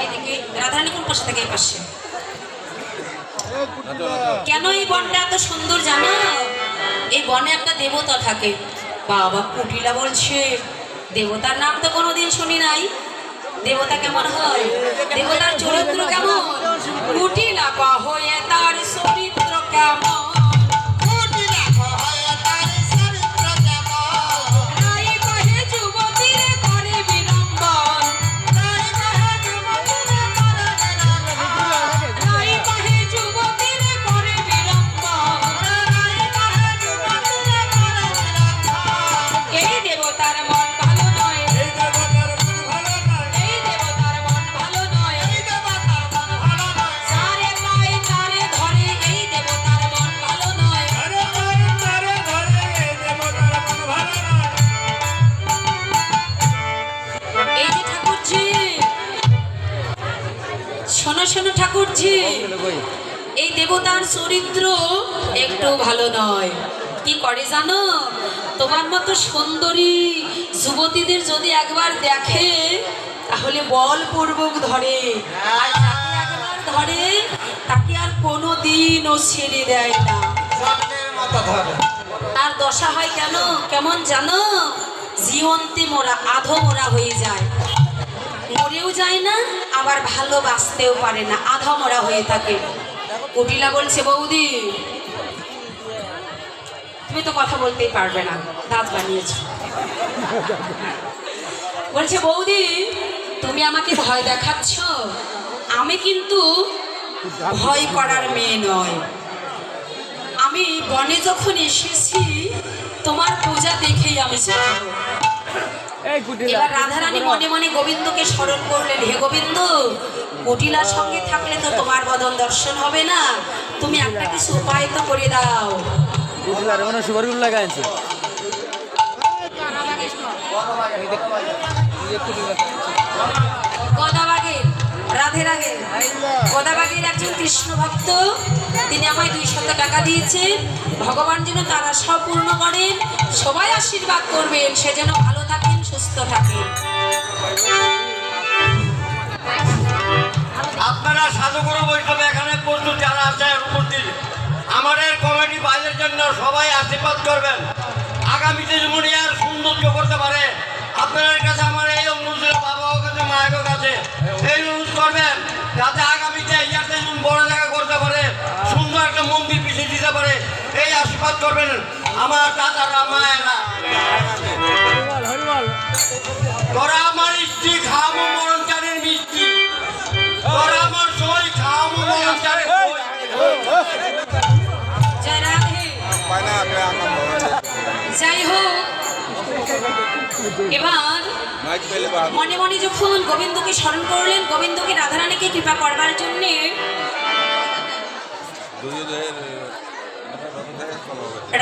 এদিকে রাধারানী কোন পাশে থেকে এই পাশে। কেন এই বনটা এত সুন্দর জানো? এই বনে একটা দেবতা থাকে। বাবা কুটিলা বলছে দেবতার নাম তো কোনোদিন শুনি নাই। দেবতা কেমন হয়? দেবতার চরিত্র কেমন? কুটিলা হয়ে তার চরিত্র কেমন? শোনো ঠাকুরজি, এই দেবতার চরিত্র একটু ভালো নয়। কি করে জানো? তোমার মতো সুন্দরী যুবতীদের যদি একবার দেখে তাহলে বলপূর্বক ধরে, আর যাকে একবার ধরে তাকে আর কোনোদিনও ছেড়ে দেয় না। তার দশা হয় কেন কেমন জানো? জীবন্তে মোরা আধো মোরা হয়ে যায়, মরেও যায় না আবার ভালোবাসতেও পারে না, আধা মরা হয়ে থাকে। কুটিলা বলছে বৌদি তুমি তো কথা বলতেই পারবে না, দাঁত বানিয়েছ। বলছে বৌদি তুমি আমাকে ভয় দেখাচ্ছ, আমি কিন্তু ভয় করার মেয়ে নয়। আমি বনে যখন এসেছি তোমার পূজা দেখেই আমি শিখব। এবার রাধারানী মনে মনে গোবিন্দকে স্মরণ করলেন, হে গোবিন্দ কুটিলার সঙ্গে থাকলে তো তোমার বদন দর্শন হবে না, তুমি একটা কিছু উপায় তো করে দাও। গদাবাগের গদাবাগের একজন কৃষ্ণ ভক্ত, তিনি আমায় 200 টাকা দিয়েছেন। ভগবান যেন তার আশা পূর্ণ করেন, সবাই আশীর্বাদ করবেন, সে যেন ভালো থাকেন সুস্থ থাকেন। আপনারা সাধুগুরু বৈষ্ণব এখানে প্রস্তুত যারা আছে উপস্থিত, আমাদের কমিটি বাজের জন্য সবাই আশীর্বাদ করবেন। আগামীতে যেমন আর সৌন্দর্য করতে পারে, আপনাদের কাছে আমার এই অনুরোধ, বাবার কাছে মায়ের কাছে এই অনুরোধ করবেন যাতে আগামীতে ইয়াতে যেমন বড় জায়গা করতে পারে, সুন্দর একটা মন্দির পিছিয়ে দিতে পারে, এই আশীর্বাদ করবেন আমার দাদারা মায়েরা। তোরা আমার স্ত্রী খাওয়াবো মরণ চানের মিষ্টি, তোরা আমার সই খাওয়াবো মরণ চানের। যাই হোক, এবার মনে মনে যখন গোবিন্দকে স্মরণ করলেন, গোবিন্দকে রাধারানীকে কৃপা করবার জন্য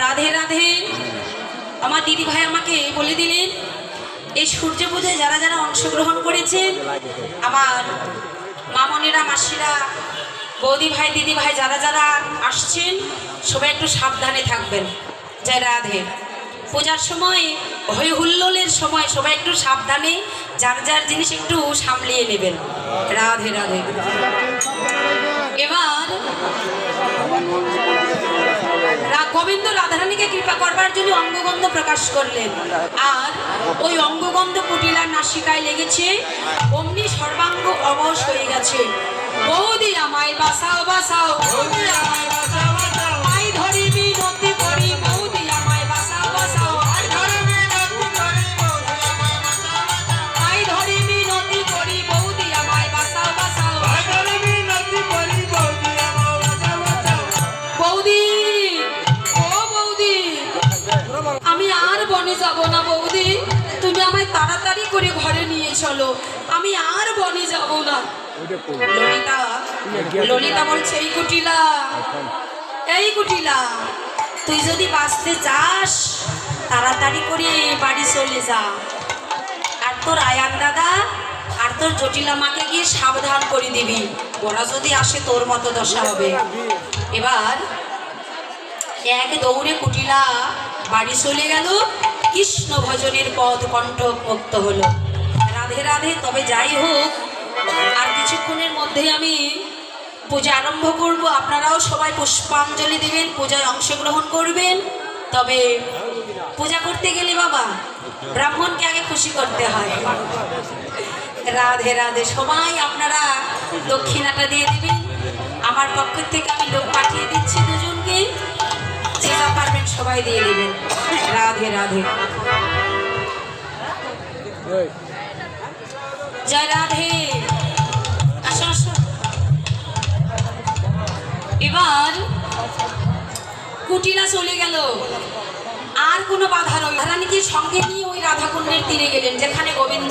রাধে রাধে আমার দিদি ভাই আমাকে বলে দিলেন, এই সূর্য পূজায় যারা যারা অংশগ্রহণ করেছেন, আমার মামনিরা মাসিরা বৌদি ভাই দিদি ভাই যারা যারা আসছেন সবাই একটু সাবধানে থাকবেন। জয় রাধে। পূজার সময় হই হুল্লোড়ের সময় সবাই একটু সাবধানে যার যার জিনিস একটু সামলিয়ে নেবেন। রাধে রাধে। এবার গোবিন্দ রাধারানীকে কৃপা করবার জন্য অঙ্গগন্ধ প্রকাশ করলেন, আর ওই অঙ্গগন্ধ কুটিলার নাসিকায় লেগেছে, অমনি সর্বাঙ্গ অবশ হয়ে গেছে। বৌদি আমায় বাঁচাও বাঁচাও, আই ধরি বিনতি করি, বৌদি আমায় বাঁচাও বাঁচাও, আই ধরি বিনতি করি, বৌদি আমায় বাঁচাও বাঁচাও। বৌদি ও বৌদি, আমি আর বনে যাব না বৌদি, তুমি আমায় তাড়াতাড়ি করে ঘরে নিয়ে চলো, আমি আর বনে যাব না। ললিতা বলছে, এই কুটিলা তুই যদি বাঁচতে চাস তাড়াতাড়ি করে বাড়ি চলে যা, আর তোর আয়ান দাদা আর তোর জটিলা মাকে গিয়ে সাবধান করে দিবি, ওরা যদি আসে তোর মতো দশা হবে। এবার এক দৌড়ে কুটিলা বাড়ি চলে গেল, কৃষ্ণ ভজনের পথ কণ্ঠ মুক্ত হলো। রাধে রাধে। তবে যাই হোক, আর কিছুক্ষণের মধ্যে আমি পূজা আরম্ভ করব। আপনারাও সবাই পুষ্পাঞ্জলি দেবেন, পূজায় অংশগ্রহণ করবেন। তবে পূজা করতে গেলে বাবা ব্রাহ্মণকে আগে খুশি করতে হয়। রাধে রাধে। সবাই আপনারা দক্ষিণাটা দিয়ে দেবেন। আমার পক্ষ থেকে আমি লোক পাঠিয়ে দিচ্ছি দুজনকে, যে যা পারবেন সবাই দিয়ে দেবেন। রাধে রাধে। জয় রাধে। আসো আসো। এবার কুটিরা চলে গেল, আর কোনো বাধা রইল না। রানীকে সঙ্গে নিয়ে ওই রাধাকুণ্ডের তীরে গেলেন, যেখানে গোবিন্দ